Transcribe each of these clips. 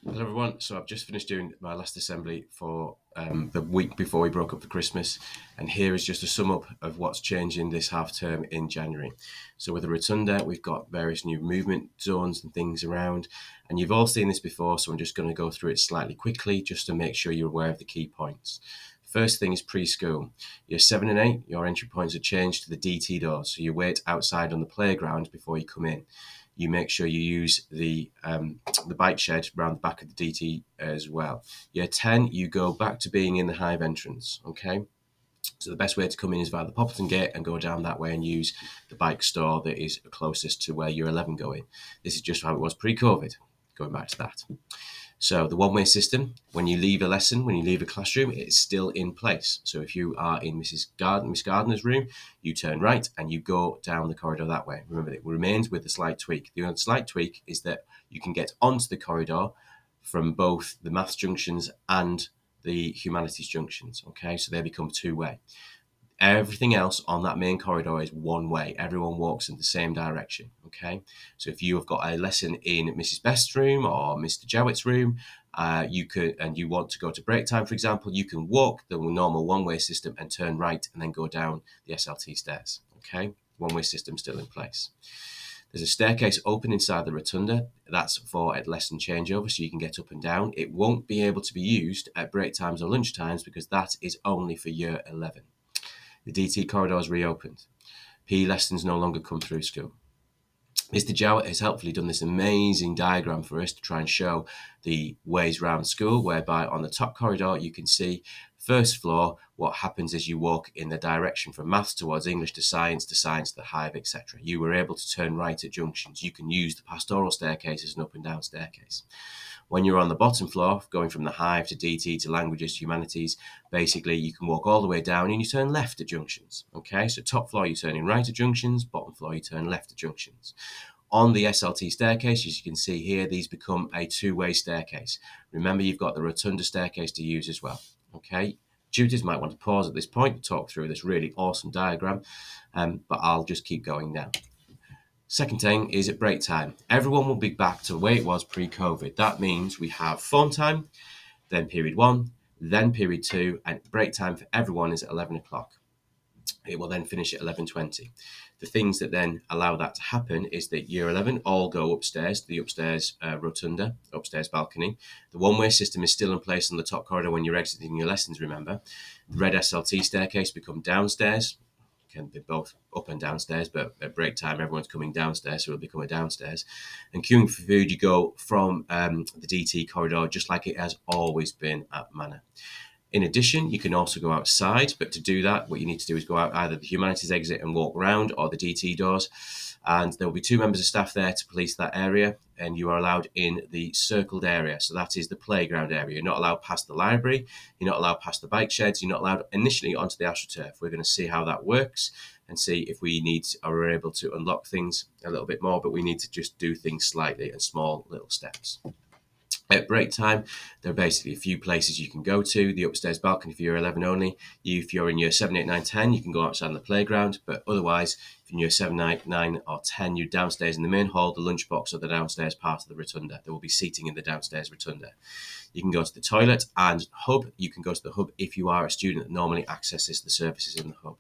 Hello everyone. So I've just finished doing my last assembly for the week before we broke up for Christmas, and here is just a sum up of what's changing this half term in January. So with the rotunda, we've got various new movement zones and things around, and you've all seen this before, so I'm just going to go through it slightly quickly just to make sure you're aware of the key points. First thing is preschool. Year 7 and 8, your entry points are changed to the DT doors, so you wait outside on the playground before you come in. You make sure you use the bike shed around the back of the DT as well. Year 10, you go back to being in the Hive entrance, okay? So the best way to come in is via the Poppleton Gate and go down that way and use the bike store that is closest to where Year 11 go in. This is just how it was pre-COVID, going back to that. So the one-way system, when you leave a lesson, when you leave a classroom, it's still in place. So if you are in Miss Gardner's room, you turn right and you go down the corridor that way. Remember, it remains with the slight tweak. The only slight tweak is that you can get onto the corridor from both the maths junctions and the humanities junctions. Okay, so they become two-way. Everything else on that main corridor is one way. Everyone walks in the same direction. Okay, so if you have got a lesson in Mrs. Best's room or Mr. Jowett's room, you could, and you want to go to break time, for example, you can walk the normal one-way system and turn right and then go down the SLT stairs. Okay, one-way system still in place. There's a staircase open inside the rotunda. That's for a lesson changeover, so you can get up and down. It won't be able to be used at break times or lunch times because that is only for year 11. The DT corridor is reopened. PE lessons no longer come through school. Mr. Jowett has helpfully done this amazing diagram for us to try and show the ways around school, whereby on the top corridor you can see first floor what happens as you walk in the direction from maths towards English to science to the Hive, etc. You were able to turn right at junctions. You can use the pastoral staircase as an up and down staircase. When you're on the bottom floor, going from the Hive to DT to languages, humanities, basically you can walk all the way down and you turn left at junctions. Okay, so top floor you're turning right at junctions, bottom floor you turn left at junctions. On the SLT staircase, as you can see here, these become a two-way staircase. Remember, you've got the rotunda staircase to use as well. Okay, tutors might want to pause at this point to talk through this really awesome diagram, but I'll just keep going now. Second thing is at break time. Everyone will be back to the way it was pre-COVID. That means we have phone time, then period 1, then period 2, and break time for everyone is at 11 o'clock. It will then finish at 11:20. The things that then allow that to happen is that year 11 all go upstairs to the upstairs rotunda, upstairs balcony. The one-way system is still in place on the top corridor when you're exiting your lessons, remember. The red SLT staircase become downstairs. Can be both up and downstairs, but at break time everyone's coming downstairs, so it'll become a downstairs. And queuing for food, you go from the DT corridor just like it has always been at Manor. In addition, you can also go outside, but to do that, what you need to do is go out either the humanities exit and walk around or the DT doors. And there will be 2 members of staff there to police that area, and you are allowed in the circled area. So that is the playground area. You're not allowed past the library, you're not allowed past the bike sheds, you're not allowed initially onto the AstroTurf. We're going to see how that works and see if we need or are able to unlock things a little bit more, but we need to just do things slightly and small little steps. At break time, there are basically a few places you can go to. The upstairs balcony for year 11 only. If you're in year 7, 8, 9, 10, you can go outside on the playground. But otherwise, if you're in year 7, 9, or 10, you're downstairs in the main hall, the lunchbox, or the downstairs part of the rotunda. There will be seating in the downstairs rotunda. You can go to the toilet and hub. You can go to the hub if you are a student that normally accesses the services in the hub.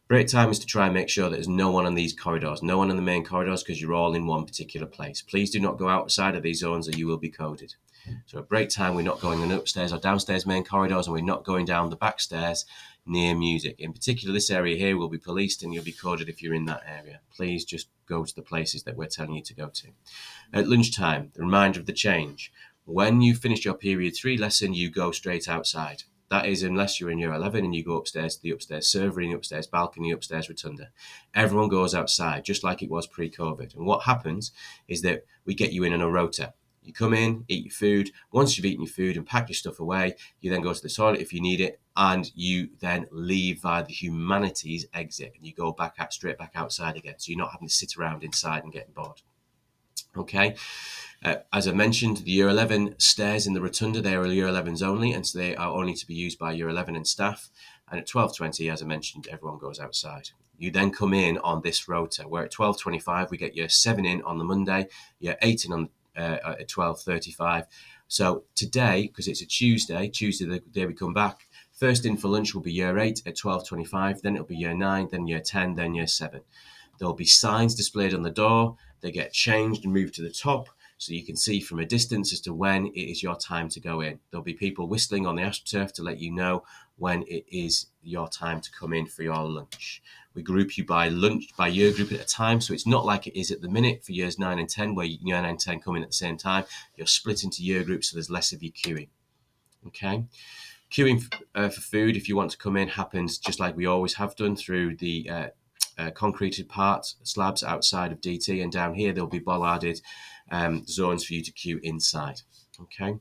Break time is to try and make sure that there's no one on these corridors, no one in the main corridors, because you're all in one particular place. Please do not go outside of these zones or you will be coded. So at break time, we're not going in upstairs or downstairs main corridors, and we're not going down the back stairs near music. In particular, this area here will be policed and you'll be coded if you're in that area. Please just go to the places that we're telling you to go to. At lunchtime, the reminder of the change. When you finish your period 3 lesson, you go straight outside. That is, unless you're in year 11 and you go upstairs to the upstairs server, in the upstairs balcony, upstairs rotunda. Everyone goes outside, just like it was pre-COVID. And what happens is that we get you in on a rota. You come in, eat your food. Once you've eaten your food and packed your stuff away, you then go to the toilet if you need it, and you then leave via the humanities exit, and you go straight back outside again. So you're not having to sit around inside and getting bored. Okay. As I mentioned, the year 11 stairs in the rotunda, they are year 11s only, and so they are only to be used by year 11 and staff. And at 12:20, as I mentioned, everyone goes outside. You then come in on this rota, where at 12:25 we get year 7 in on the Monday, year 8 in on at 12:35. So today, because it's a Tuesday, the day we come back, first in for lunch will be year 8 at 12:25, then it'll be year 9, then year 10, then year 7. There'll be signs displayed on the door. They get changed and moved to the top so you can see from a distance as to when it is your time to go in. There'll be people whistling on the AstroTurf to let you know when it is your time to come in for your lunch. We group you by year group at a time, so it's not like it is at the minute for years 9 and 10, where year 9 and 10 come in at the same time. You're split into year groups, so there's less of you queuing. Okay. Queuing for food, if you want to come in, happens just like we always have done through the concreted parts, slabs outside of DT, and down here there'll be bollarded zones for you to queue inside. Okay.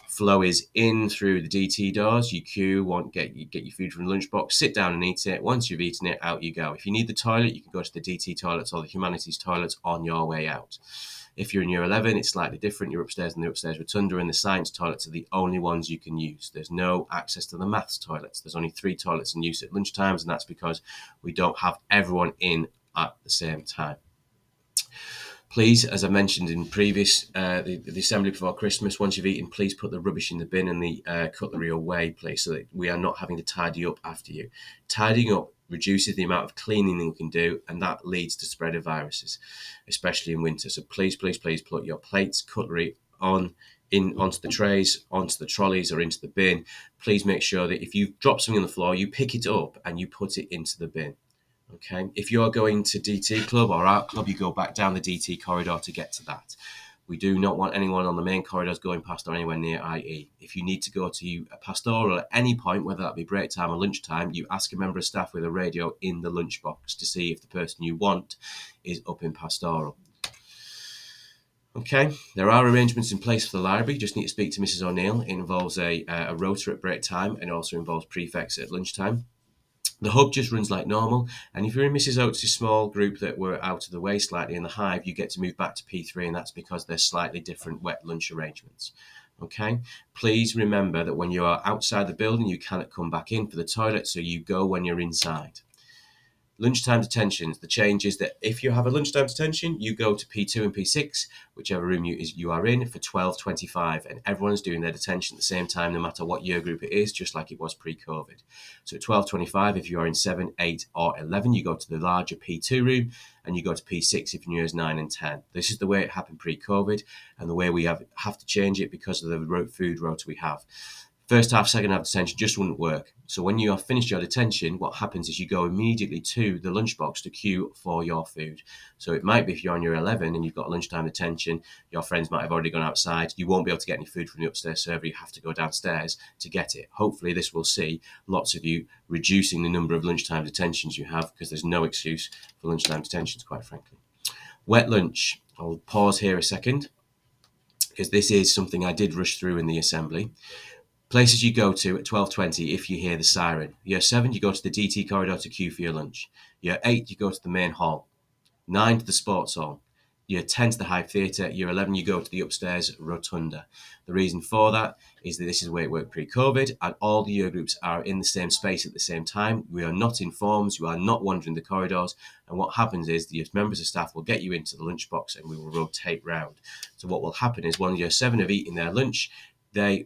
Flow is in through the DT doors. You queue, get your food from the lunchbox, sit down and eat it. Once you've eaten it, out you go. If you need the toilet, you can go to the DT toilets or the humanities toilets on your way out. If you're in year 11, it's slightly different. You're upstairs in the upstairs rotunda, and the science toilets are the only ones you can use. There's no access to the maths toilets. There's only 3 toilets in use at lunchtimes, and that's because we don't have everyone in at the same time. Please, as I mentioned in previous, the assembly before Christmas, once you've eaten, please put the rubbish in the bin and the cutlery away, please, so that we are not having to tidy up after you. Tidying up reduces the amount of cleaning that we can do, and that leads to spread of viruses, especially in winter. So please, please, please put your plates, cutlery onto the trays, onto the trolleys, or into the bin. Please make sure that if you drop something on the floor, you pick it up and you put it into the bin. Okay. If you're going to DT Club or Art Club, you go back down the DT corridor to get to that. We do not want anyone on the main corridors going past or anywhere near IE. If you need to go to a pastoral at any point, whether that be break time or lunchtime, you ask a member of staff with a radio in the lunchbox to see if the person you want is up in pastoral. Okay, there are arrangements in place for the library. You just need to speak to Mrs. O'Neill. It involves a rota at break time and also involves prefects at lunchtime. The hub just runs like normal, and if you're in Mrs. Oates' small group that were out of the way slightly in the hive, you get to move back to P3, and that's because there's slightly different wet lunch arrangements. Okay, please remember that when you are outside the building, you cannot come back in for the toilet, so you go when you're inside. Lunchtime detentions. The change is that if you have a lunchtime detention, you go to P2 and P6, whichever room you are in, for 12:25, and everyone's doing their detention at the same time, no matter what year group it is, just like it was pre-COVID. So at 12:25, if you are in 7, 8, or 11, you go to the larger P2 room, and you go to P6 if you're in years 9 and 10. This is the way it happened pre-COVID, and the way we have to change it because of the food rota we have. First half, second half detention just wouldn't work. So when you have finished your detention, what happens is you go immediately to the lunchbox to queue for your food. So it might be if you're on your 11 and you've got lunchtime detention, your friends might have already gone outside. You won't be able to get any food from the upstairs server. You have to go downstairs to get it. Hopefully this will see lots of you reducing the number of lunchtime detentions you have, because there's no excuse for lunchtime detentions, quite frankly. Wet lunch. I'll pause here a second, because this is something I did rush through in the assembly. Places you go to at 12:20 if you hear the siren. Year 7, you go to the DT corridor to queue for your lunch. Year 8, you go to the main hall. 9 to the sports hall. Year 10 to the Hive Theatre. Year 11, you go to the upstairs rotunda. The reason for that is that this is the way it worked pre-COVID, and all the year groups are in the same space at the same time. We are not in forms. You are not wandering the corridors. And what happens is the members of staff will get you into the lunchbox and we will rotate round. So what will happen is when year 7 have eaten their lunch, they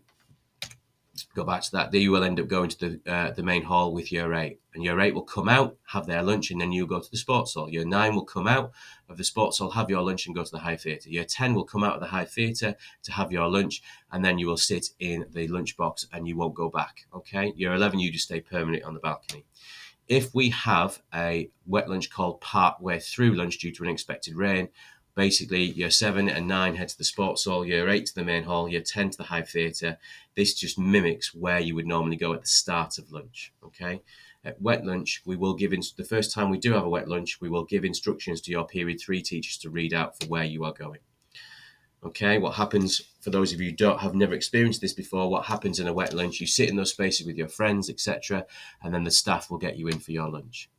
go back to that. They will end up going to the main hall with year 8, and year 8 will come out, have their lunch, and then you'll go to the sports hall. Year 9 will come out of the sports hall, have your lunch, and go to the Hive Theatre. Year 10 will come out of the Hive Theatre to have your lunch, and then you will sit in the lunchbox and you won't go back. Okay. Year 11, you just stay permanently on the balcony. If we have a wet lunch called part way through lunch due to unexpected rain, basically year 7 and 9 head to the sports hall, year 8 to the main hall, year 10 to the Hive Theatre. This just mimics where you would normally go at the start of lunch. Okay. At wet lunch, we will give the first time we do have a wet lunch, we will give instructions to your period 3 teachers to read out for where you are going. Okay, what happens, for those of you who have never experienced this before, what happens in a wet lunch, you sit in those spaces with your friends, etc., and then the staff will get you in for your lunch.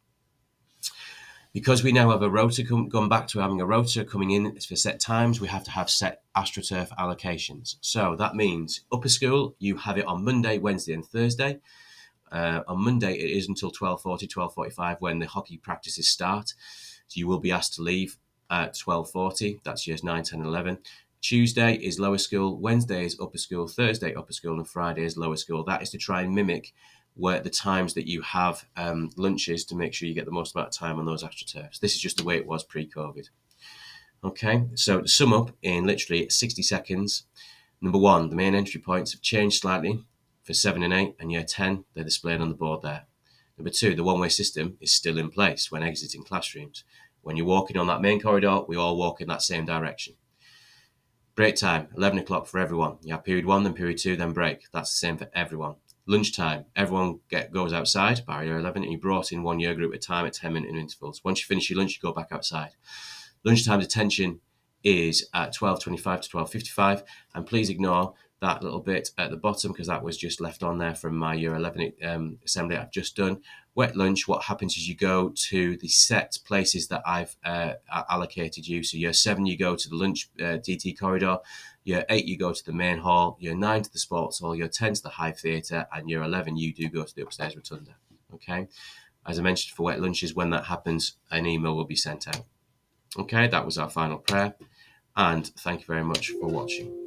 Because we now have a rota, gone back to having a rota coming in for set times, we have to have set AstroTurf allocations. So that means upper school, you have it on Monday, Wednesday and Thursday. On Monday, it is until 12:40, 12:45 when the hockey practices start. So you will be asked to leave at 12:40. That's years 9, 10, 11. Tuesday is lower school, Wednesday is upper school, Thursday upper school, and Friday is lower school. That is to try and mimic where the times that you have lunches to make sure you get the most amount of time on those AstroTurfs. This is just the way it was pre-COVID. Okay, so to sum up in literally 60 seconds, number one, the main entry points have changed slightly for 7 and 8 and year 10. They're displayed on the board there. Number two, the one-way system is still in place when exiting classrooms. When you're walking on that main corridor, we all walk in that same direction. Break time, 11 o'clock for everyone. You have period 1, then period 2, then break. That's the same for everyone. Lunchtime, everyone goes outside by year 11 and you brought in one year group at a time at 10-minute intervals. Once you finish your lunch, you go back outside. Lunchtime detention is at 12:25 to 12:55, and please ignore that little bit at the bottom because that was just left on there from my year 11 assembly I've just done. Wet lunch, what happens is you go to the set places that I've allocated you. So year 7, you go to the lunch DT corridor. Year 8, you go to the main hall. Year 9 to the sports hall. Year 10 to the Hive Theatre. And year 11, you do go to the upstairs rotunda. Okay? As I mentioned, for wet lunches, when that happens, an email will be sent out. Okay, that was our final prayer. And thank you very much for watching.